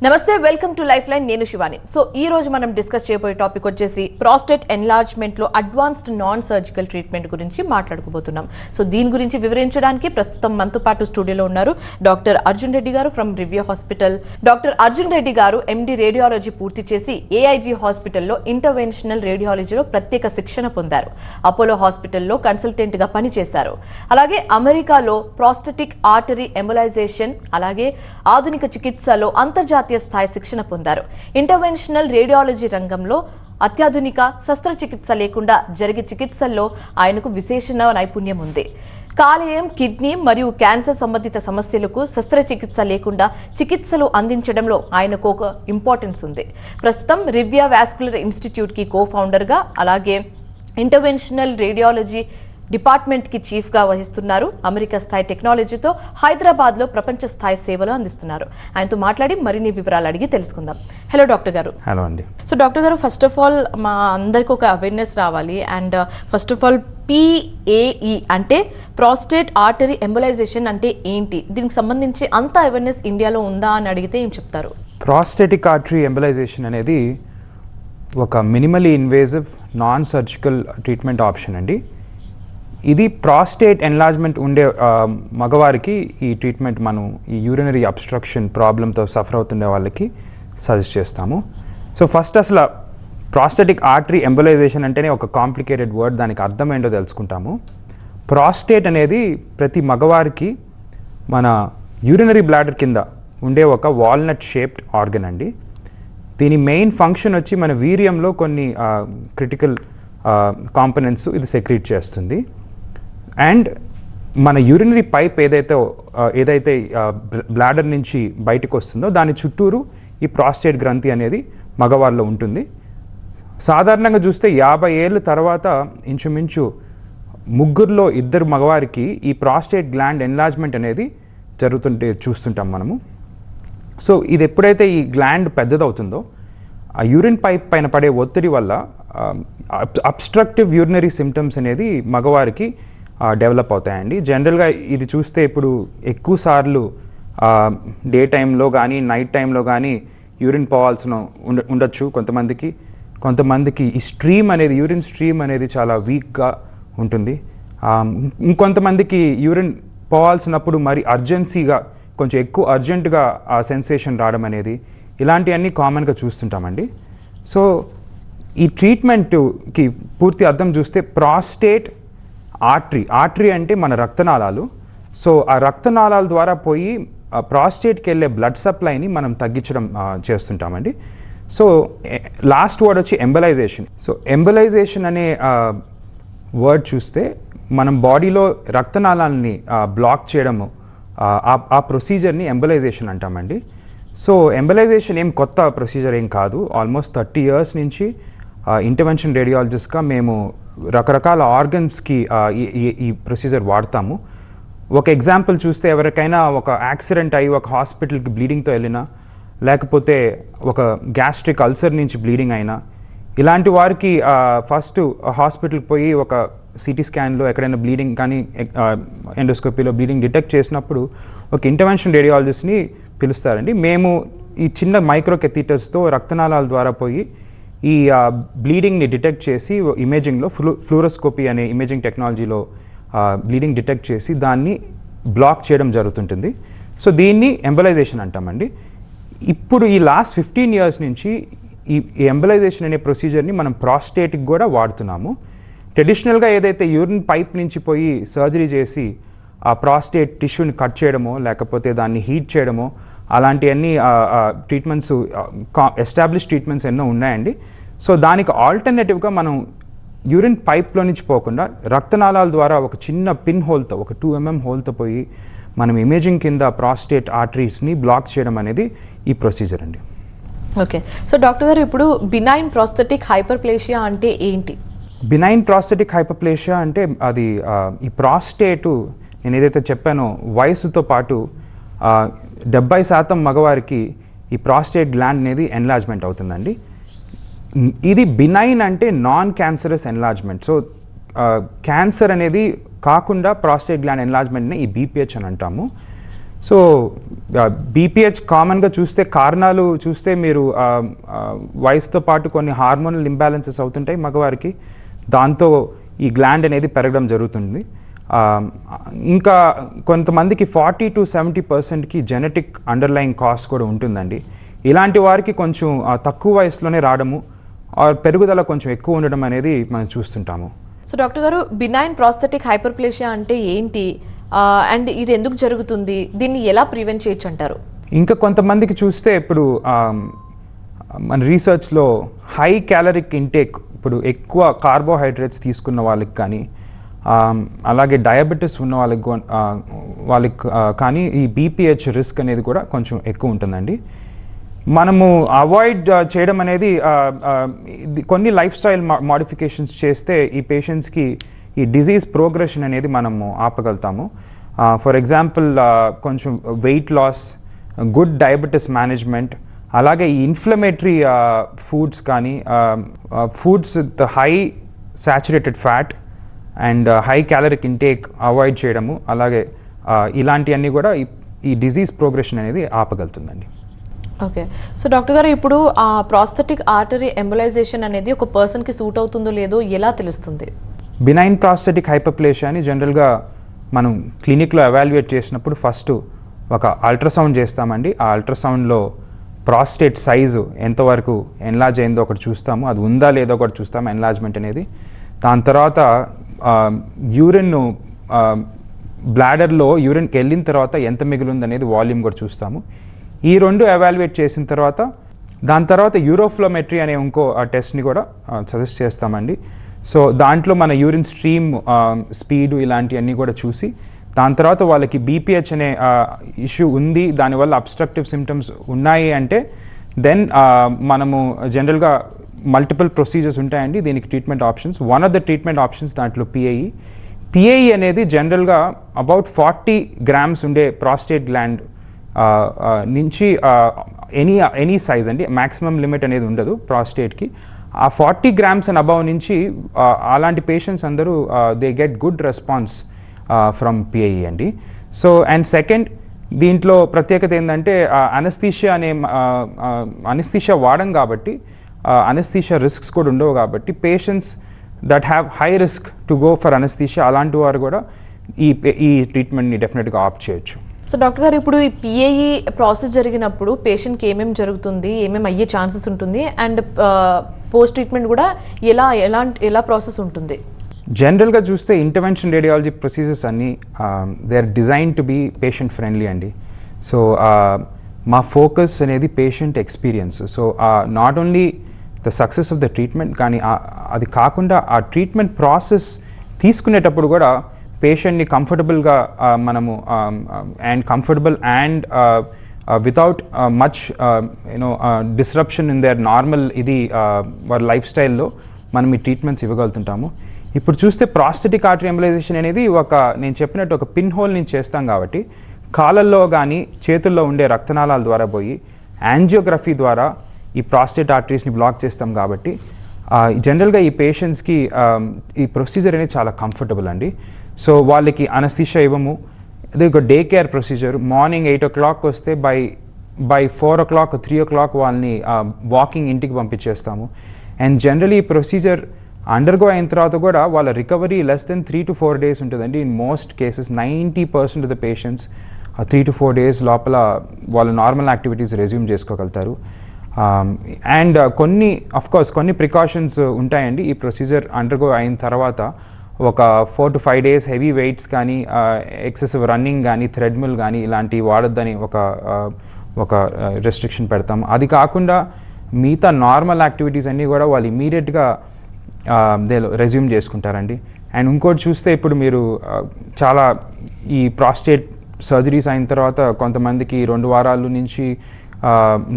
నమస్తే, welcome to life line. నేను Shivani. So ఈ రోజు మనం డిస్కస్ చేయబోయే టాపిక్ వచ్చేసి ప్రాస్టేట్ ఎన్లార్జ్మెంట్ లో అడ్వాన్స్డ్ నాన్ సర్జికల్ ట్రీట్మెంట్ గురించి మాట్లాడుకోబోతున్నాం. సో దీని గురించి వివరించడానికి ప్రస్తుతం మనతో పాటు స్టూడియోలో ఉన్నారు డాక్టర్ అర్జున్ రెడ్డి గారు from review hospital. Doctor Arjun Reddy గారు ఎండి రేడియాలజీ పూర్తి చేసి ఏఐజీ హాస్పిటల్లో ఇంటర్వెన్షనల్ రేడియాలజీలో ప్రత్యేక శిక్షణ పొందారు. అపోలో హాస్పిటల్లో కన్సల్టెంట్ గా పనిచేశారు. అలాగే అమెరికాలో ప్రాస్టెటిక్ ఆర్టరీ ఎంబలైజేషన్ అలాగే ఆధునిక చికిత్సలో అంతర్జాతీయ స్థాయి శిక్షణ పొందారు. ఇంటర్వెన్షనల్ రేడియాలజీ రంగంలో అత్యాధునిక శస్త్రచికిత్స లేకుండా జరిగే చికిత్సల్లో ఆయనకు విశేష నైపుణ్యం ఉంది. కాలేయం, కిడ్నీ మరియు క్యాన్సర్ సంబంధిత సమస్యలకు శస్త్రచికిత్స లేకుండా చికిత్సలు అందించడంలో ఆయనకు ఒక ఇంపార్టెన్స్ ఉంది. ప్రస్తుతం రివ్యా వాస్కులర్ ఇన్స్టిట్యూట్ కి కో ఫౌండర్ గా అలాగే ఇంటర్వెన్షనల్ రేడియాలజీ డిపార్ట్మెంట్ కి చీఫ్ గా వహిస్తున్నారు. అమెరికా స్థాయి టెక్నాలజీతో హైదరాబాద్ లో ప్రపంచ స్థాయి సేవలు అందిస్తున్నారు. ఆయనతో మాట్లాడి మరిన్ని వివరాలు అడిగి తెలుసుకుందాం. హలో డాక్టర్ గారు. హలో అండి. సో డాక్టర్ గారు, ఫస్ట్ ఆఫ్ ఆల్ మా అందరికి ఒక అవేర్నెస్ రావాలి. And first of all PAE అంటే ప్రాస్టేట్ ఆర్టరీ ఎంబలైజేషన్ అంటే ఏంటి? దీనికి సంబంధించి అంత అవేర్నెస్ ఇండియాలో ఉందా అని అడిగితే ఏం చెప్తారు? ప్రాస్టేటిక్ ఆర్టరీ ఎంబలైజేషన్ అనేది ఒక minimally invasive non surgical treatment option అండి. ఇది ప్రాస్టేట్ ఎన్లార్జ్మెంట్ ఉండే మగవారికి ఈ ట్రీట్మెంట్ మనం ఈ యూరినరీ అబ్స్ట్రక్షన్ ప్రాబ్లంతో సఫర్ అవుతుండే వాళ్ళకి సజెస్ట్ చేస్తాము. సో ఫస్ట్ అసలు ప్రాస్టేటిక్ ఆర్టరీ ఎంబలైజేషన్ అంటేనే ఒక కాంప్లికేటెడ్ వర్డ్. దానికి అర్థం ఏంటో తెలుసుకుంటాము. ప్రాస్టేట్ అనేది ప్రతి మగవారికి మన యూరినరీ బ్లాడర్ కింద ఉండే ఒక వాల్నట్ షేప్డ్ ఆర్గన్ అండి. దీని మెయిన్ ఫంక్షన్ వచ్చి మన వీర్యంలో కొన్ని క్రిటికల్ కాంపనెంట్స్ ఇది సెక్రీట్ చేస్తుంది. అండ్ మన యూరినరీ పైప్ ఏదైతే బ్లాడర్ నుంచి బయటకు వస్తుందో దాని చుట్టూరు ఈ ప్రాస్టేట్ గ్రంథి అనేది మగవారిలో ఉంటుంది. సాధారణంగా చూస్తే 50 ఏళ్ళ తర్వాత ఇంచుమించు 3 మగవారికి ఈ ప్రాస్టేట్ గ్లాండ్ ఎన్లార్జ్మెంట్ అనేది చూస్తుంటాం మనము. సో ఇది ఎప్పుడైతే ఈ గ్లాండ్ పెద్దదవుతుందో ఆ యూరిన్ పైప్ పైన పడే ఒత్తిడి వల్ల అబ్స్ట్రక్టివ్ యూరినరీ సిమ్టమ్స్ అనేది మగవారికి డెవలప్ అవుతాయండి. జనరల్గా ఇది చూస్తే ఇప్పుడు ఎక్కువ సార్లు డే టైంలో కానీ నైట్ టైంలో కానీ యూరిన్ పోవాల్సిన ఉండొచ్చు కొంతమందికి ఈ స్ట్రీమ్ అనేది యూరిన్ స్ట్రీమ్ అనేది చాలా వీక్గా ఉంటుంది. ఇంకొంతమందికి యూరిన్ పోవాల్సినప్పుడు మరి అర్జెన్సీగా కొంచెం ఎక్కువ అర్జెంటుగా ఆ సెన్సేషన్ రావడం అనేది ఇలాంటివన్నీ కామన్గా చూస్తుంటామండి. సో ఈ ట్రీట్మెంట్కి పూర్తి అర్థం చూస్తే ప్రాస్టేట్ ఆర్టరీ అంటే మన రక్తనాళాలు. సో ఆ రక్తనాళాల ద్వారా పోయి ప్రాస్టేట్కి వెళ్ళే బ్లడ్ సప్లైని మనం తగ్గించడం చేస్తుంటామండి. సో లాస్ట్ వర్డ్ వచ్చి ఎంబలైజేషన్. సో ఎంబలైజేషన్ అనే వర్డ్ చూస్తే మనం బాడీలో రక్తనాళాలని బ్లాక్ చేయడము ఆ ప్రొసీజర్ని ఎంబలైజేషన్ అంటామండి. సో ఎంబలైజేషన్ ఏం కొత్త ప్రొసీజర్ ఏం కాదు. ఆల్మోస్ట్ 30 years నుంచి ఇంటర్వెన్షన్ రేడియాలజిస్ట్గా మేము రకరకాల ఆర్గన్స్కి ఈ ప్రొసీజర్ వాడతాము. ఒక ఎగ్జాంపుల్ చూస్తే ఎవరికైనా ఒక యాక్సిడెంట్ అయ్యి ఒక హాస్పిటల్కి బ్లీడింగ్తో వెళ్ళినా, లేకపోతే ఒక గ్యాస్ట్రిక్ అల్సర్ నుంచి బ్లీడింగ్ అయినా, ఇలాంటి వారికి ఫస్ట్ హాస్పిటల్కి పోయి ఒక సిటీ స్కాన్లో ఎక్కడైనా బ్లీడింగ్ కానీ ఎండోస్కోపీలో బ్లీడింగ్ డిటెక్ట్ చేసినప్పుడు ఒక ఇంటర్వెన్షన్ రేడియాలజిస్ట్ని పిలుస్తారండి. మేము ఈ చిన్న మైక్రో కెథీటర్స్తో రక్తనాళాల ద్వారా పోయి ఈ బ్లీడింగ్ని డిటెక్ట్ చేసి ఇమేజింగ్లో ఫ్లూరోస్కోపీ అనే ఇమేజింగ్ టెక్నాలజీలో బ్లీడింగ్ డిటెక్ట్ చేసి దాన్ని బ్లాక్ చేయడం జరుగుతుంటుంది. సో దీన్ని ఎంబలైజేషన్ అంటామండి. ఇప్పుడు ఈ లాస్ట్ 15 years నుంచి ఈ ఎంబలైజేషన్ అనే ప్రొసీజర్ని మనం ప్రాస్టేట్కి కూడా వాడుతున్నాము. ట్రెడిషనల్గా ఏదైతే యూరిన్ పైప్ నుంచి పోయి సర్జరీ చేసి ఆ ప్రాస్టేట్ టిష్యూని కట్ చేయడమో లేకపోతే దాన్ని హీట్ చేయడమో అలాంటివన్నీ ట్రీట్మెంట్స్ ఎస్టాబ్లిష్ ట్రీట్మెంట్స్ ఎన్నో ఉన్నాయండి. సో దానికి ఆల్టర్నేటివ్గా మనం యూరిన్ పైప్లో నుంచి పోకుండా రక్తనాళాల ద్వారా ఒక చిన్న పిన్ హోల్తో ఒక 2 mm హోల్తో పోయి మనం ఇమేజింగ్ కింద ప్రాస్టేట్ ఆర్టరీస్ని బ్లాక్ చేయడం అనేది ఈ ప్రొసీజర్ అండి. ఓకే. సో డాక్టర్ గారు, ఇప్పుడు బినైన్ ప్రాస్థెటిక్ హైపర్ప్లేషియా అంటే ఏంటి? బినైన్ ప్రాస్థెటిక్ హైపర్ప్లేషియా అంటే అది ఈ ప్రాస్టేటు నేను ఏదైతే చెప్పానో వయసుతో పాటు 70% మగవారికి ఈ ప్రాస్టేట్ గ్లాండ్ అనేది ఎన్లార్జ్మెంట్ అవుతుందండి. ఇది బినైన్ అంటే non cancerous enlargement. So cancer అనేది కాకుండా ప్రాస్టేట్ గ్లాండ్ ఎన్లార్జ్మెంట్ని ఈ BPH అని అంటాము. సో బీపీహెచ్ కామన్గా చూస్తే కారణాలు చూస్తే మీరు వయసుతో పాటు కొన్ని హార్మోనల్ ఇంబ్యాలెన్సెస్ అవుతుంటాయి మగవారికి, దాంతో ఈ గ్లాండ్ అనేది పెరగడం జరుగుతుంది. ఇంకా కొంతమందికి 40-70% జెనెటిక్ అండర్లయింగ్ కాస్ట్ కూడా ఉంటుందండి. ఇలాంటి వారికి కొంచెం తక్కువ వయసులోనే రావడము, పెరుగుదల కొంచెం ఎక్కువ ఉండడం అనేది మనం చూస్తుంటాము. సో డాక్టర్ గారు, బినైన్ ప్రాస్థెటిక్ హైపర్ప్లేషియా అంటే ఏంటి అండ్ ఇది ఎందుకు జరుగుతుంది, దీన్ని ఎలా ప్రివెంట్ చేయొచ్చు అంటారు? ఇంకా కొంతమందికి చూస్తే ఇప్పుడు మన రీసెర్చ్లో హై క్యాలరిక్ ఇంటేక్, ఇప్పుడు ఎక్కువ కార్బోహైడ్రేట్స్ తీసుకున్న వాళ్ళకి కానీ అలాగే డయాబెటీస్ ఉన్న వాళ్ళకి కానీ ఈ బీపీహెచ్ రిస్క్ అనేది కూడా కొంచెం ఎక్కువ ఉంటుందండి. మనము అవాయిడ్ చేయడం అనేది కొన్ని లైఫ్ స్టైల్ మాడిఫికేషన్స్ చేస్తే ఈ పేషెంట్స్కి ఈ డిజీజ్ ప్రోగ్రెషన్ అనేది మనము ఆపగలుగుతాము. ఫర్ ఎగ్జాంపుల్ కొంచెం weight loss, good diabetes management, అలాగే ఈ ఇన్ఫ్లమేటరీ ఫుడ్స్ కానీ foods with high saturated fat and high caloric intake avoid చేయడము, అలాగే ఇలాంటివన్నీ కూడా ఈ డిజీజ్ ప్రోగ్రెషన్ అనేది ఆపగలుగుతుందండి. ఓకే. సో డాక్టర్ గారు, ఇప్పుడు ప్రాస్థెటిక్ ఆర్టరీ ఎంబలైజేషన్ అనేది ఒక పర్సన్కి సూట్ అవుతుందో లేదో ఎలా తెలుస్తుంది? బినైన్ ప్రాస్థెటిక్ హైపర్ప్లేషియా అని జనరల్గా మనం క్లినిక్లో ఎవాల్యుయేట్ చేసినప్పుడు ఫస్ట్ ఒక అల్ట్రాసౌండ్ చేస్తామండి. ఆ అల్ట్రాసౌండ్లో ప్రాస్టేట్ సైజు ఎంతవరకు ఎన్లార్జ్ అయిందో ఒకటి చూస్తాము, అది ఉందా లేదో ఒకటి చూస్తాము ఎన్లార్జ్మెంట్ అనేది. దాని తర్వాత యూరిన్ బ్లాడర్లో యూరిన్కి వెళ్ళిన తర్వాత ఎంత మిగిలింది అనేది వాల్యూమ్ కూడా చూస్తాము. ఈ రెండు ఎవాల్యుయేట్ చేసిన తర్వాత దాని తర్వాత యూరోఫ్లోమెట్రీ అనే ఇంకో టెస్ట్ని కూడా సజెస్ట్ చేస్తామండి. సో దాంట్లో మన యూరిన్ స్ట్రీమ్ స్పీడు ఇలాంటివన్నీ కూడా చూసి దాని తర్వాత వాళ్ళకి బీపీహెచ్ అనే ఇష్యూ ఉంది, దానివల్ల అబ్స్ట్రక్టివ్ సిమ్టమ్స్ ఉన్నాయి అంటే దెన్ మనము జనరల్గా మల్టిపుల్ ప్రొసీజర్స్ ఉంటాయండి దీనికి treatment options. One of the treatment options దాంట్లో పిఐఈ అనేది జనరల్గా అబౌట్ 40 grams ఉండే ప్రాస్టేట్ గ్లాండ్ నుంచి ఎనీ సైజ్ అండి, మ్యాక్సిమం లిమిట్ అనేది ఉండదు ప్రాస్టేట్కి. ఆ 40 grams అండ్ అబవ్ నుంచి అలాంటి పేషెంట్స్ అందరూ they get good response from PIE అండి. సో అండ్ సెకండ్ దీంట్లో ప్రత్యేకత ఏంటంటే అనస్థీషియా వాడం కాబట్టి అనస్థీషియా రిస్క్స్ కూడా ఉండవు కాబట్టి patients that have high risk to go for anaesthesia అలాంటి వారు కూడా ఈ ట్రీట్మెంట్ని డెఫినెట్గా ఆప్ట్ చేయొచ్చు. సో డాక్టర్ గారు, ఇప్పుడు ఈ పిఐఈ ప్రాసెస్ జరిగినప్పుడు పేషెంట్కి ఏమేమి జరుగుతుంది, ఏమేమి అయ్యే ఛాన్సెస్ ఉంటుంది అండ్ పోస్ట్ ట్రీట్మెంట్ కూడా ఎలా ప్రాసెస్ ఉంటుంది? జనరల్గా చూస్తే ఇంటర్వెన్షన్ రేడియాలజీ ప్రొసీజర్స్ అన్నీ they are design to be patient friendly అండి. సో మా ఫోకస్ అనేది patient experience. So not only the success of the treatment, కానీ అది కాకుండా ఆ ట్రీట్మెంట్ ప్రాసెస్ తీసుకునేటప్పుడు కూడా పేషెంట్ని కంఫర్టబుల్గా మనము and comfortable and without much disruption in there normal వారి లైఫ్ స్టైల్లో మనం ఈ ట్రీట్మెంట్స్ ఇవ్వగలుగుతుంటాము. ఇప్పుడు చూస్తే ప్రాస్థెటిక్ ఆర్టరీ ఎంబలైజేషన్ అనేది నేను చెప్పినట్టు ఒక పిన్ హోల్ నుంచి చేస్తాం కాబట్టి కాళ్ళల్లో కానీ చేతుల్లో ఉండే రక్తనాళాల ద్వారా పోయి యాంజియోగ్రఫీ ద్వారా ఈ ప్రాస్టేట్ ఆర్టరీస్ని బ్లాక్ చేస్తాం కాబట్టి జనరల్గా ఈ పేషెంట్స్కి ఈ ప్రొసీజర్ అనేది చాలా కంఫర్టబుల్ అండి. సో వాళ్ళకి అనస్థీషియా ఇవ్వము, ఇది ఒక day care procedure. Morning 8 o'clock వస్తే బై 4 o'clock 3 o'clock వాళ్ళని వాకింగ్ ఇంటికి పంపించేస్తాము. అండ్ జనరలీ ఈ ప్రొసీజర్ అండర్గో అయిన తర్వాత కూడా వాళ్ళ recovery less than 3 to 4 days ఉంటుందండి. In most cases 90% of the patients 3 to 4 days లోపల వాళ్ళు నార్మల్ యాక్టివిటీస్ రెజ్యూమ్ చేసుకోగలుగుతారు. అండ్ కొన్ని ప్రికాషన్స్ ఉంటాయండి ఈ ప్రొసీజర్ అండర్గో అయిన తర్వాత. ఒక 4 to 5 days హెవీ వెయిట్స్ కానీ ఎక్సెసివ్ రన్నింగ్ కానీ థ్రెడ్మిల్ కానీ ఇలాంటివి వాడొద్దని ఒక రెస్ట్రిక్షన్ పెడతాం. అది కాకుండా మిగతా నార్మల్ యాక్టివిటీస్ అన్నీ కూడా వాళ్ళు ఇమీడియట్గా రెజ్యూమ్ చేసుకుంటారండి. అండ్ ఇంకోటి చూస్తే ఇప్పుడు మీరు చాలా ఈ ప్రాస్టేట్ సర్జరీస్ అయిన తర్వాత కొంతమందికి 2 వారాల నుంచి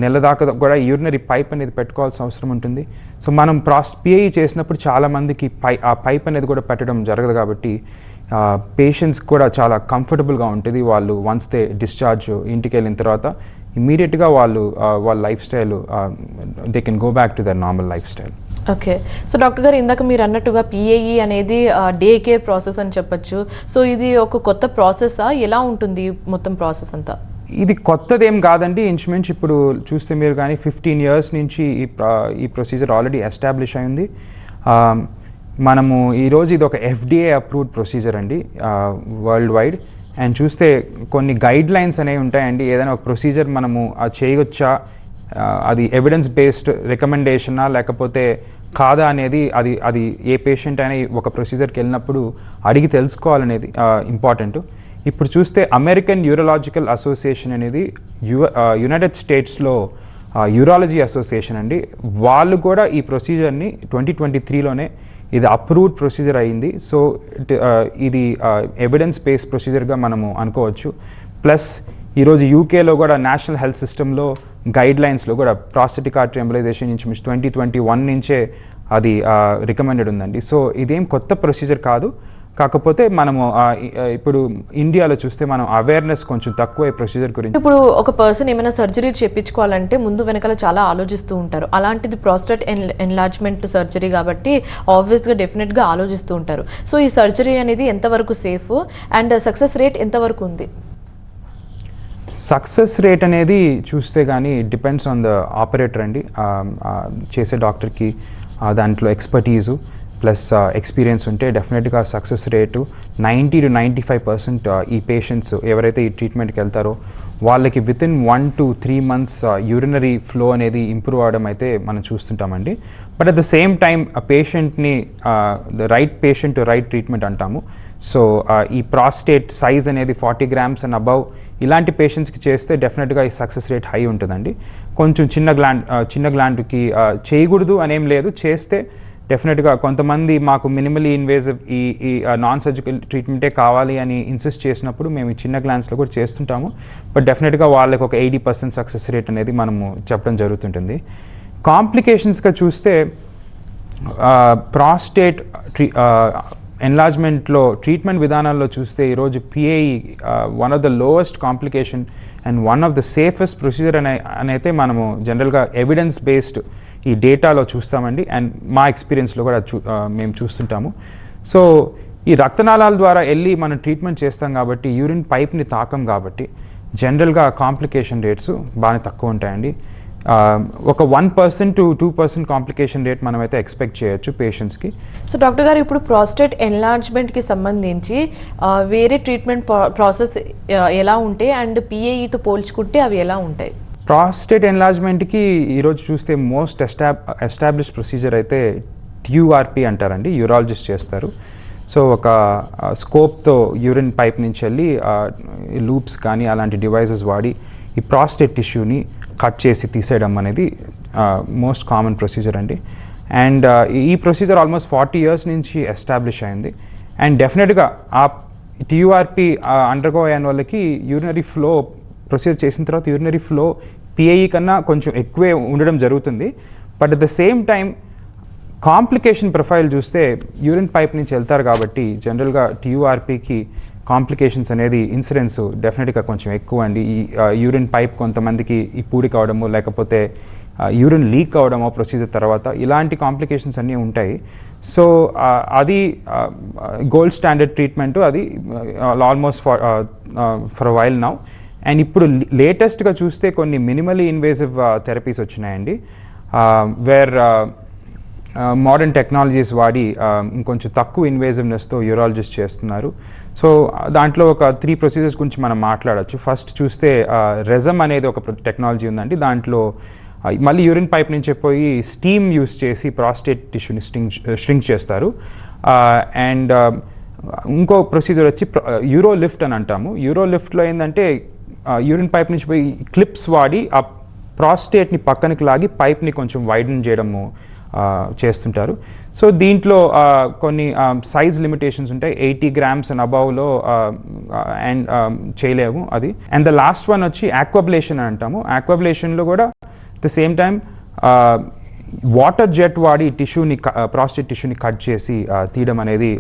నెల దాకా కూడా యూరినరీ పైప్ అనేది పెట్టుకోవాల్సిన అవసరం ఉంటుంది. సో మనం పిఐఈ చేసినప్పుడు చాలామందికి ఆ పైప్ అనేది కూడా పెట్టడం జరగదు కాబట్టి పేషెంట్స్ కూడా చాలా కంఫర్టబుల్గా ఉంటుంది. వాళ్ళు వన్స్ దే డిశ్చార్జ్ ఇంటికి వెళ్ళిన తర్వాత ఇమీడియట్గా వాళ్ళ life style they can go back to their normal life style. Okay. So doctor గారు ఇందాక మీరు అన్నట్టుగా పిఏఈ అనేది డే కేర్ ప్రాసెస్ అని చెప్పొచ్చు. సో ఇది ఒక కొత్త ప్రాసెసా, ఎలా ఉంటుంది మొత్తం ప్రాసెస్ అంతా? ఇది కొత్తదేం కాదండి. ఇంచుమించు ఇప్పుడు చూస్తే మీరు కానీ 15 years నుంచి ఈ ప్రొసీజర్ ఆల్రెడీ ఎస్టాబ్లిష్ అయింది. మనము ఈరోజు ఇది ఒక FDA అప్రూవ్డ్ ప్రొసీజర్ అండి వరల్డ్ వైడ్. అండ్ చూస్తే కొన్ని గైడ్ లైన్స్ అనేవి ఉంటాయండి. ఏదైనా ఒక ప్రొసీజర్ మనము అది చేయవచ్చా, అది ఎవిడెన్స్ బేస్డ్ రికమెండేషనా లేకపోతే కాదా అనేది అది ఏ పేషెంట్ అయినా ఒక ప్రొసీజర్కి వెళ్ళినప్పుడు అడిగి తెలుసుకోవాలనేది ఇంపార్టెంట్. ఇప్పుడు చూస్తే అమెరికన్ యూరాలజికల్ అసోసియేషన్ అనేది యునైటెడ్ స్టేట్స్లో యూరాలజీ అసోసియేషన్ అండి. వాళ్ళు కూడా ఈ ప్రొసీజర్ని 2023లోనే ఇది అప్రూవ్డ్ ప్రొసీజర్ అయ్యింది. సో ఇది ఎవిడెన్స్ బేస్డ్ ప్రొసీజర్గా మనము అనుకోవచ్చు. ప్లస్ ఈరోజు యూకేలో కూడా నేషనల్ హెల్త్ సిస్టంలో గైడ్ లైన్స్లో కూడా ప్రాస్థెటిక్ ఆర్టరీ ఎంబలైజేషన్ నుంచి 2021 నుంచే అది రికమెండెడ్ ఉందండి. సో ఇదేం కొత్త ప్రొసీజర్ కాదు. కాకపోతే మనము ఇప్పుడు ఇండియాలో చూస్తే మనం అవేర్నెస్ కొంచెం తక్కువ ఈ ప్రొసీజర్ గురించి. ఇప్పుడు ఒక పర్సన్ ఏమైనా సర్జరీ చేయించుకోవాలంటే ముందు వెనకాల చాలా ఆలోచిస్తూ ఉంటారు. అలాంటిది ప్రాస్టేట్ ఎన్లార్జ్మెంట్ సర్జరీ కాబట్టి ఆబ్వియస్గా డెఫినెట్గా ఆలోచిస్తూ ఉంటారు. సో ఈ సర్జరీ అనేది ఎంతవరకు సేఫ్ అండ్ సక్సెస్ రేట్ ఎంతవరకు ఉంది? సక్సెస్ రేట్ అనేది చూస్తే కానీ డిపెండ్స్ ఆన్ ద ఆపరేటర్ అండి. చేసే డాక్టర్కి దాంట్లో ఎక్స్పర్టీజు ప్లస్ ఎక్స్పీరియన్స్ ఉంటే డెఫినెట్గా సక్సెస్ రేటు 90 to 95% ఈ పేషెంట్స్ ఎవరైతే ఈ ట్రీట్మెంట్కి వెళ్తారో వాళ్ళకి within 1 to 3 months urinary flow అనేది ఇంప్రూవ్ అవడం అయితే మనం చూస్తుంటామండి. But at the same time ఆ పేషెంట్ని the right patient to right treatment అంటాము. సో ఈ ప్రాస్టేట్ సైజ్ అనేది 40 grams అండ్ అబవ్ ఇలాంటి పేషెంట్స్కి చేస్తే డెఫినెట్గా ఈ సక్సెస్ రేట్ హై ఉంటుందండి. కొంచెం చిన్న గ్లాండ్కి చేయకూడదు అనేం లేదు, చేస్తే డెఫినెట్గా కొంతమంది మాకు మినిమలీ ఇన్వేజివ్ ఈ నాన్ సర్జికల్ ట్రీట్మెంటే కావాలి అని ఇన్సిస్ట్ చేసినప్పుడు మేము ఈ చిన్న గ్లాండ్స్లో కూడా చేస్తుంటాము. బట్ డెఫినెట్గా వాళ్ళకి ఒక 80% సక్సెస్ రేట్ అనేది మనము చెప్పడం జరుగుతుంటుంది. కాంప్లికేషన్స్గా చూస్తే ప్రాస్టేట్ ఎన్లార్జ్మెంట్లో ట్రీట్మెంట్ విధానాల్లో చూస్తే ఈరోజు PAE one of the lowest complication and one of the safest procedure అని అయితే మనము జనరల్గా ఎవిడెన్స్ బేస్డ్ ఈ డేటాలో చూస్తామండి. అండ్ మా ఎక్స్పీరియన్స్లో కూడా మేము చూస్తుంటాము. సో ఈ రక్తనాళాల ద్వారా వెళ్ళి మనం ట్రీట్మెంట్ చేస్తాం కాబట్టి యూరిన్ పైప్ని తాకం కాబట్టి జనరల్గా కాంప్లికేషన్ రేట్స్ బాగా తక్కువ ఉంటాయండి. ఒక 1% to 2% కాంప్లికేషన్ రేట్ మనమైతే ఎక్స్పెక్ట్ చేయొచ్చు పేషెంట్స్కి. సో డాక్టర్ గారు ఇప్పుడు ప్రాస్టేట్ ఎన్లార్జ్మెంట్కి సంబంధించి వేరే ట్రీట్మెంట్ ప్రాసెస్ ఎలా ఉంటాయి అండ్ పిఏఈతో పోల్చుకుంటే అవి ఎలా ఉంటాయి? ప్రాస్టేట్ ఎన్లార్జ్మెంట్కి ఈరోజు చూస్తే మోస్ట్ ఎస్టాబ్లిష్ ప్రొసీజర్ అయితే TURP అంటారండి, యూరాలజిస్ట్ చేస్తారు. సో ఒక స్కోప్తో యూరిన్ పైప్ నుంచి వెళ్ళి లూప్స్ కానీ అలాంటి డివైజెస్ వాడి ఈ ప్రాస్టేట్ టిష్యూని కట్ చేసి తీసేయడం అనేది మోస్ట్ కామన్ ప్రొసీజర్ అండి. అండ్ ఈ ప్రొసీజర్ ఆల్మోస్ట్ 40 years నుంచి ఎస్టాబ్లిష్ అయింది. అండ్ డెఫినెట్గా ఆ TURP అండర్గో అయిన వాళ్ళకి యూరినరీ ఫ్లో ప్రొసీజర్ చేసిన తర్వాత యూరినరీ ఫ్లో పిఏఈ కన్నా కొంచెం ఎక్కువే ఉండడం జరుగుతుంది. But at the same time complication profile చూస్తే యూరిన్ పైప్ నుంచి వెళ్తారు కాబట్టి జనరల్గా TURPకి కాంప్లికేషన్స్ అనేది ఇన్సిడెన్స్ డెఫినెట్గా కొంచెం ఎక్కువ అండి. ఈ యూరిన్ పైప్ కొంతమందికి ఈ పూడి కావడము లేకపోతే యూరిన్ లీక్ అవడమో ప్రొసీజర్ తర్వాత ఇలాంటి కాంప్లికేషన్స్ అన్నీ ఉంటాయి. సో అది గోల్డ్ స్టాండర్డ్ ట్రీట్మెంట్, అది almost for while now. And ఇప్పుడు లేటెస్ట్గా చూస్తే కొన్ని మినిమలీ ఇన్వేజివ్ థెరపీస్ వచ్చినాయండి, వేర్ మోడర్న్ టెక్నాలజీస్ వాడి ఇంకొంచెం తక్కువ ఇన్వేజివ్నెస్తో యూరాలజిస్ట్ చేస్తున్నారు. సో దాంట్లో ఒక 3 ప్రొసీజర్స్ గురించి మనం మాట్లాడచ్చు. ఫస్ట్ చూస్తే రెజమ్ అనేది ఒక టెక్నాలజీ ఉందండి. దాంట్లో మళ్ళీ యూరిన్ పైప్ నుంచి పోయి స్టీమ్ యూస్ చేసి ప్రాస్టేట్ టిష్యూని స్ట్రింక్ చేస్తారు. అండ్ ఇంకో ప్రొసీజర్ వచ్చి యూరో లిఫ్ట్ అని అంటాము. యూరో లిఫ్ట్లో ఏంటంటే యూరిన్ పైప్ నుంచి పోయి క్లిప్స్ వాడి ఆ ప్రాస్టేట్ని పక్కనకి లాగి పైప్ని కొంచెం వైడన్ చేయడము చేస్తుంటారు. సో దీంట్లో కొన్ని సైజ్ లిమిటేషన్స్ ఉంటాయి. 80 grams అండ్ అబవ్లో అండ్ చేయలేము అది. అండ్ ద లాస్ట్ వన్ వచ్చి ఆక్వాబ్లేషన్ అని అంటాము. ఆక్వాబ్లేషన్లో కూడా the same time water jet వాడి టిష్యూని ప్రాస్టేట్ టిష్యూని కట్ చేసి తీయడం అనేది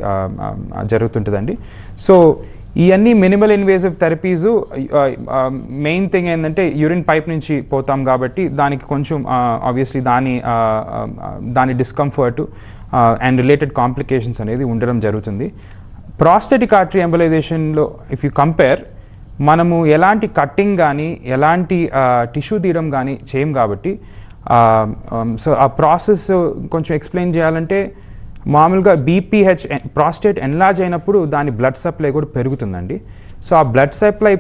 జరుగుతుంటుందండి. సో ఇవన్నీ minimal invasive therapies. Main thing ఏంటంటే యూరిన్ పైప్ నుంచి పోతాం కాబట్టి దానికి కొంచెం ఆబ్వియస్లీ దాని డిస్కంఫర్ట్ అండ్ రిలేటెడ్ కాంప్లికేషన్స్ అనేది ఉండడం జరుగుతుంది. ప్రాస్థెటిక్ ఆర్టరీ ఎంబలైజేషన్లో ఇఫ్ యూ కంపేర్, మనము ఎలాంటి కట్టింగ్ కానీ ఎలాంటి టిష్యూ తీయడం కానీ చేయం కాబట్టి సో ఆ ప్రాసెస్ కొంచెం ఎక్స్ప్లెయిన్ చేయాలంటే, మామూలుగా బీపీహెచ్ ప్రాస్టేట్ ఎన్లార్జ్ అయినప్పుడు దాని బ్లడ్ సప్లై కూడా పెరుగుతుందండి. సో ఆ బ్లడ్ సప్లై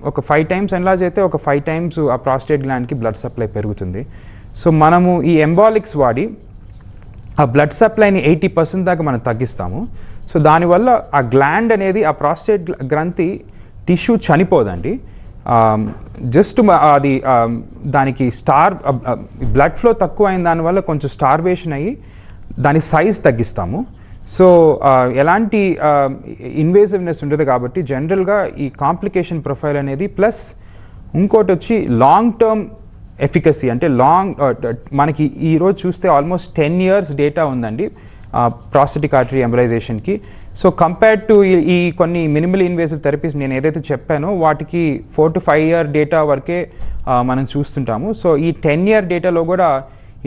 ఒక 5 times ఎన్లార్జ్ అయితే ఒక 5 times ఆ ప్రాస్టేట్ గ్లాండ్కి బ్లడ్ సప్లై పెరుగుతుంది. సో మనము ఈ ఎంబాలిక్స్ వాడి ఆ బ్లడ్ సప్లైని 80% దాకా మనం తగ్గిస్తాము. సో దానివల్ల ఆ గ్లాండ్ అనేది, ఆ ప్రాస్టేట్ గ్రంథి టిష్యూ చనిపోదండి. జస్ట్ అది దానికి బ్లడ్ ఫ్లో తక్కువ అయిన దానివల్ల కొంచెం స్టార్వేషన్ అయ్యి దాని సైజ్ తగ్గిస్తాము. సో ఎలాంటి ఇన్వేజివ్నెస్ ఉండదు కాబట్టి జనరల్గా ఈ కాంప్లికేషన్ ప్రొఫైల్ అనేది, ప్లస్ ఇంకోటి వచ్చి లాంగ్ టర్మ్ ఎఫికసీ, అంటే మనకి ఈరోజు చూస్తే ఆల్మోస్ట్ 10 years డేటా ఉందండి ప్రాస్థెటిక్ ఆర్టరీ ఎంబలైజేషన్కి. సో కంపేర్డ్ టు ఈ కొన్ని మినిమల్ ఇన్వేజివ్ థెరపీస్ నేను ఏదైతే చెప్పానో వాటికి 4 to 5 year డేటా వరకే మనం చూస్తుంటాము. సో ఈ 10 year డేటాలో కూడా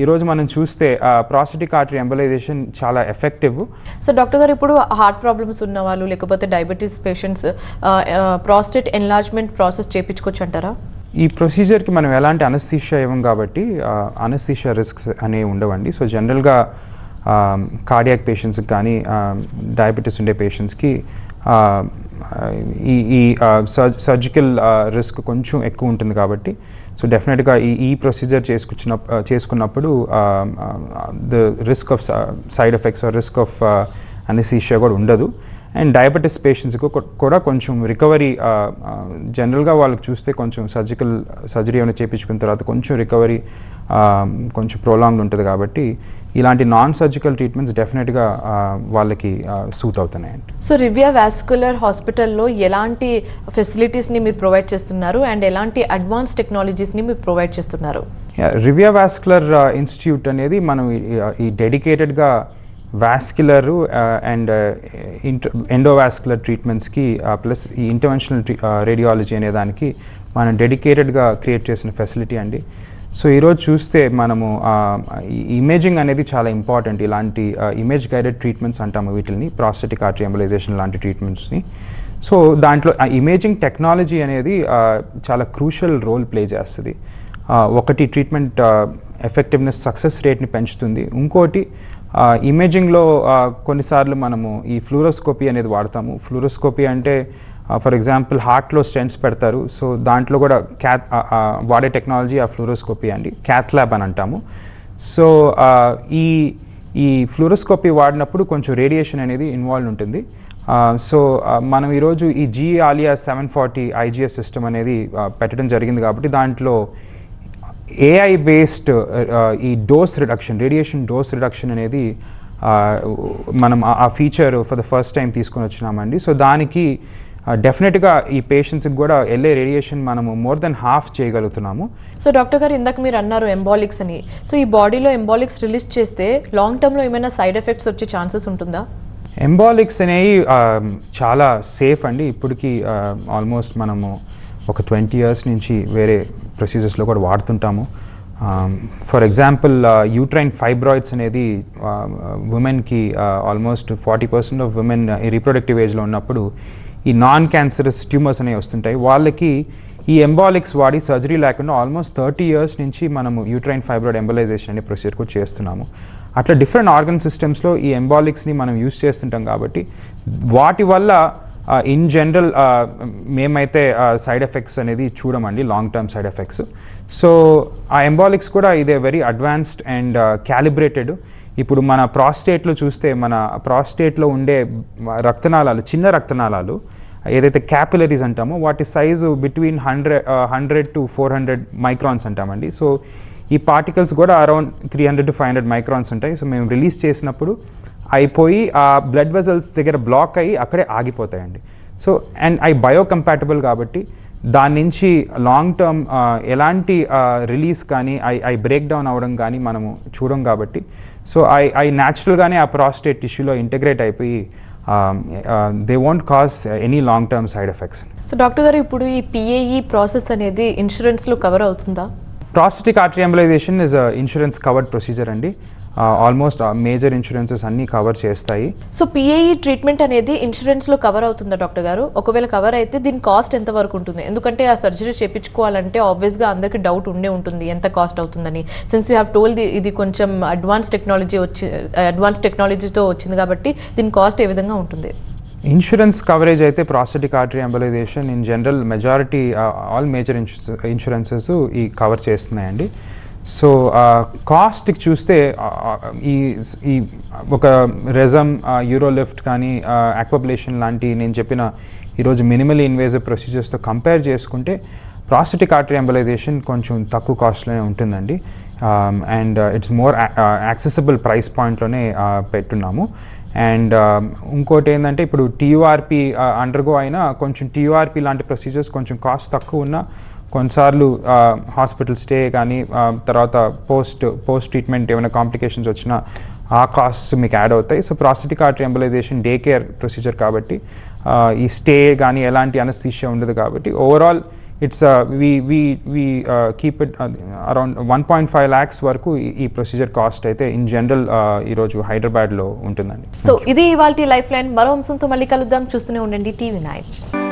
ఈరోజు మనం చూస్తే ప్రాస్థెటిక్ ఆర్టరీ ఎంబలైజేషన్ చాలా ఎఫెక్టివ్. సో డాక్టర్ గారు, ఇప్పుడు హార్ట్ ప్రాబ్లమ్స్ ఉన్న వాళ్ళు లేకపోతే diabetes patients prostate enlargement process చేయించుకోవచ్చు అంటారా? ఈ ప్రొసీజర్కి మనం ఎలాంటి అనస్థీషియా ఇవ్వం కాబట్టి అనస్థీషియా రిస్క్స్ అనేవి ఉండవండి. సో జనరల్గా కార్డియాక్ పేషెంట్స్కి కానీ డయాబెటీస్ ఉండే పేషెంట్స్కి ఈ సర్జికల్ రిస్క్ కొంచెం ఎక్కువ ఉంటుంది కాబట్టి, సో డెఫినెట్గా ఈ ప్రొసీజర్ చేసుకున్నప్పుడు the risk of side effects or risk of anaesthesia కూడా ఉండదు. అండ్ డయాబెటీస్ పేషెంట్స్కి కూడా కొంచెం రికవరీ, జనరల్గా వాళ్ళకి చూస్తే కొంచెం సర్జరీ ఏమైనా చేయించుకున్న తర్వాత కొంచెం రికవరీ కొంచెం ప్రోలాంగ్డ్ ఉంటుంది కాబట్టి ఇలాంటి నాన్ సర్జికల్ ట్రీట్మెంట్స్ డెఫినెట్గా వాళ్ళకి సూట్ అవుతున్నాయండి. సో రివియా వాస్కులర్ హాస్పిటల్లో ఎలాంటి ఫెసిలిటీస్ని మీరు ప్రొవైడ్ చేస్తున్నారు అండ్ ఎలాంటి అడ్వాన్స్ టెక్నాలజీస్ని మీరు ప్రొవైడ్ చేస్తున్నారు? రివియా వాస్కులర్ ఇన్స్టిట్యూట్ అనేది మనం ఈ డెడికేటెడ్గా వాస్క్యులర్ అండ్ ఎండోవాస్కులర్ ట్రీట్మెంట్స్కి ప్లస్ ఈ ఇంటర్వెన్షనల్ రేడియాలజీ అనే దానికి మనం డెడికేటెడ్గా క్రియేట్ చేసిన ఫెసిలిటీ అండి. సో ఈరోజు చూస్తే మనము ఇమేజింగ్ అనేది చాలా ఇంపార్టెంట్. ఇలాంటి ఇమేజ్ గైడెడ్ ట్రీట్మెంట్స్ అంటాము వీటిని, ప్రాస్థెటిక్ ఆర్టరీ ఎంబలైజేషన్ లాంటి ట్రీట్మెంట్స్ని. సో దాంట్లో ఇమేజింగ్ టెక్నాలజీ అనేది చాలా క్రూషియల్ రోల్ ప్లే చేస్తుంది. ఒకటి ట్రీట్మెంట్ ఎఫెక్టివ్నెస్, సక్సెస్ రేట్ని పెంచుతుంది. ఇంకోటి ఇమేజింగ్లో కొన్నిసార్లు మనము ఈ ఫ్లూరోస్కోపీ అనేది వాడతాము. ఫ్లూరోస్కోపీ అంటే ఫర్ ఎగ్జాంపుల్ హార్ట్లో స్టెంట్స్ పెడతారు. సో దాంట్లో కూడా వాడే టెక్నాలజీ ఆ ఫ్లూరోస్కోపీ అండి, క్యాత్ ల్యాబ్ అని అంటాము. సో ఈ ఫ్లూరోస్కోపీ వాడినప్పుడు కొంచెం రేడియేషన్ అనేది ఇన్వాల్వ్ ఉంటుంది. సో మనం ఈరోజు ఈ ఆలియా 740 IGS సిస్టమ్ అనేది పెట్టడం జరిగింది కాబట్టి దాంట్లో AI బేస్డ్ ఈ dose reduction, radiation dose reduction అనేది మనం ఆ feature for the first time తీసుకొని వచ్చినామండి. సో దానికి డెఫినెట్గా ఈ పేషెంట్స్కి కూడా వెళ్ళే రేడియేషన్ మనము మోర్ దెన్ హాఫ్ చేయగలుగుతున్నాము. సో డాక్టర్ గారు, ఇందాక మీరు అన్నారు ఎంబాలిక్స్ అని. సో ఈ బాడీలో ఎంబాలిక్స్ రిలీజ్ చేస్తే లాంగ్ టర్మ్లో ఏమైనా సైడ్ ఎఫెక్ట్స్ వచ్చే ఛాన్సెస్ ఉంటుందా? ఎంబాలిక్స్ అనేవి చాలా సేఫ్ అండి. ఇప్పటికీ ఆల్మోస్ట్ మనము ఒక 20 years నుంచి వేరే ప్రొసీజర్స్లో కూడా వాడుతుంటాము. ఫర్ ఎగ్జాంపుల్ యూట్రైన్ ఫైబ్రాయిడ్స్ అనేది ఉమెన్కి ఆల్మోస్ట్ 40% ఆఫ్ ఉమెన్ రీప్రొడక్టివ్ ఏజ్లో ఉన్నప్పుడు ఈ నాన్ క్యాన్సరస్ ట్యూమర్స్ అనేవి వస్తుంటాయి. వాళ్ళకి ఈ ఎంబాలిక్స్ వాడి సర్జరీ లేకుండా ఆల్మోస్ట్ 30 years నుంచి మనము యూట్రైన్ ఫైబ్రాయిడ్ ఎంబలైజేషన్ అనే ప్రొసీజర్ కూడా చేస్తున్నాము. అట్లా డిఫరెంట్ ఆర్గన్ సిస్టమ్స్లో ఈ ఎంబాలిక్స్ని మనం యూస్ చేస్తుంటాం కాబట్టి వాటి వల్ల ఇన్ జనరల్ మేమైతే సైడ్ ఎఫెక్ట్స్ అనేది చూడమండి, long term side effects. So ఆ ఎంబాలిక్స్ కూడా ఇదే వెరీ అడ్వాన్స్డ్ అండ్ క్యాలిబ్రేటెడ్. ఇప్పుడు మన ప్రాస్టేట్లో చూస్తే, మన ప్రాస్టేట్లో ఉండే రక్తనాళాలు, చిన్న రక్తనాళాలు ఏదైతే క్యాపిలరీస్ అంటామో వాటి సైజు బిట్వీన్ 100 to 400 మైక్రాన్స్ అంటామండి. సో ఈ పార్టికల్స్ కూడా అరౌండ్ 300 to 500 మైక్రాన్స్ ఉంటాయి. సో మేము రిలీజ్ చేసినప్పుడు అయిపోయి ఆ బ్లడ్ వెజల్స్ దగ్గర బ్లాక్ అయ్యి అక్కడే ఆగిపోతాయండి. సో అండ్ అవి బయోకంపాటబుల్ కాబట్టి దాని నుంచి లాంగ్ టర్మ్ ఎలాంటి రిలీజ్ కానీ అవి బ్రేక్ డౌన్ అవ్వడం కానీ మనము చూడం కాబట్టి, సో అవి న్యాచురల్గానే ఆ ప్రాస్టేట్ టిష్యూలో ఇంటగ్రేట్ అయిపోయి they won't cause any long term side effects. So doctor గారు, ఇప్పుడు ఈ పిఏఈ ప్రాసెస్ అనేది ఇన్సూరెన్స్లో కవర్ అవుతుందా? Prosthetic artery embolisation is insurance covered procedure అండి. ఆల్మోస్ట్ మేజర్ ఇన్సూరెన్సెస్ అన్నీ కవర్ చేస్తాయి. సో పిఏఈ ట్రీట్మెంట్ అనేది ఇన్సూరెన్స్లో కవర్ అవుతుందా డాక్టర్ గారు? ఒకవేళ కవర్ అయితే దీని కాస్ట్ ఎంత వరకు ఉంటుంది? ఎందుకంటే ఆ సర్జరీ చేయించుకోవాలంటే ఆబ్వియస్గా అందరికీ డౌట్ ఉండే ఉంటుంది ఎంత కాస్ట్ అవుతుందని. సిన్స్ యూ హ్యావ్ టోల్డ్ ఇది కొంచెం అడ్వాన్స్ టెక్నాలజీతో వచ్చింది కాబట్టి దీని కాస్ట్ ఏ విధంగా ఉంటుంది? ఇన్సూరెన్స్ కవరేజ్ అయితే prosthetic artery embolisation in general majority all major insurances ఈ కవర్ చేస్తున్నాయండి. సో కాస్ట్కి చూస్తే ఈ ఒక రెజమ్, యూరోలిఫ్ట్ కానీ అక్వాబ్లేషన్ లాంటి నేను చెప్పిన ఈరోజు మినిమల్ ఇన్వేజివ్ ప్రొసీజర్స్తో కంపేర్ చేసుకుంటే ప్రాస్థెటిక్ ఆర్టరీ ఎంబలైజేషన్ కొంచెం తక్కువ కాస్ట్లోనే ఉంటుందండి. And it's more accessible price పాయింట్లోనే పెట్టున్నాము. అండ్ ఇంకోటి ఏంటంటే ఇప్పుడు టీయూఆర్పీ అండర్గో అయినా కొంచెం టీయూఆర్పీ లాంటి ప్రొసీజర్స్ కొంచెం కాస్ట్ తక్కువ ఉన్నా కొన్నిసార్లు హాస్పిటల్ స్టే కానీ తర్వాత పోస్ట్ ట్రీట్మెంట్ ఏమైనా కాంప్లికేషన్స్ వచ్చినా ఆ కాస్ట్స్ మీకు యాడ్ అవుతాయి. So prosthetic artery embolisation day care procedure కాబట్టి ఈ స్టే కానీ ఎలాంటి అనస్థీషియా ఉండదు కాబట్టి overall it's we keep it around 1.5 lakhs వరకు ఈ ప్రొసీజర్ కాస్ట్ అయితే ఇన్ జనరల్ ఈరోజు హైదరాబాద్లో ఉంటుందండి. సో ఇది ఇవాల్టి లైఫ్ లైన్. మరో అంశంతో మళ్ళీ కలుద్దాం. చూస్తూనే ఉండండి TV9.